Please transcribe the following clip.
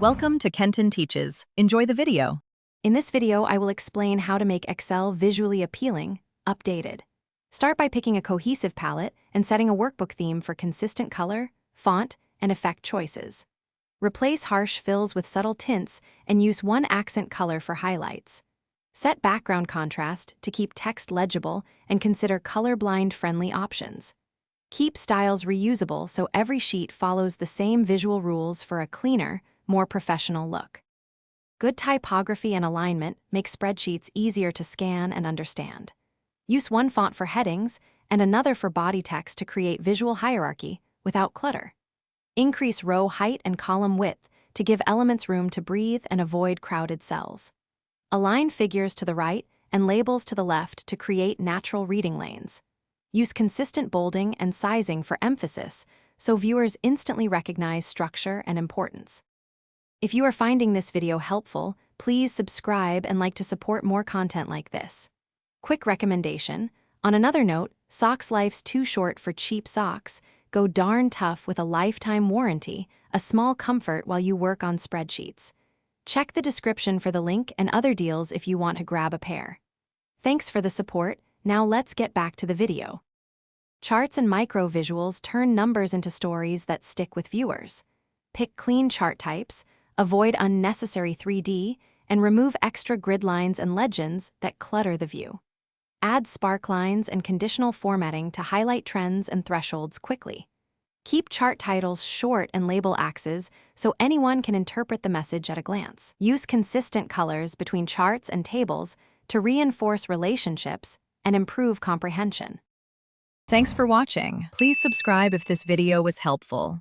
Welcome to Kenton Teaches. Enjoy the video. In this video, I will explain how to make Excel visually appealing, updated. Start by picking a cohesive palette and setting a workbook theme for consistent color, font, and effect choices. Replace harsh fills with subtle tints and use one accent color for highlights. Set background contrast to keep text legible and consider colorblind-friendly options. Keep styles reusable so every sheet follows the same visual rules for a cleaner, more professional look. Good typography and alignment make spreadsheets easier to scan and understand. Use one font for headings and another for body text to create visual hierarchy without clutter. Increase row height and column width to give elements room to breathe and avoid crowded cells. Align figures to the right and labels to the left to create natural reading lanes. Use consistent bolding and sizing for emphasis so viewers instantly recognize structure and importance. If you are finding this video helpful, please subscribe and like to support more content like this. Quick recommendation: on another note, socks life's too short for cheap socks. Go darn tough with a lifetime warranty, a small comfort while you work on spreadsheets. Check the description for the link and other deals if you want to grab a pair. Thanks for the support. Now let's get back to the video. Charts and micro visuals turn numbers into stories that stick with viewers. Pick clean chart types, avoid unnecessary 3D, and remove extra grid lines and legends that clutter the view. Add spark lines and conditional formatting to highlight trends and thresholds quickly. Keep chart titles short and label axes so anyone can interpret the message at a glance. Use consistent colors between charts and tables to reinforce relationships and improve comprehension. Thanks for watching. Please subscribe if this video was helpful.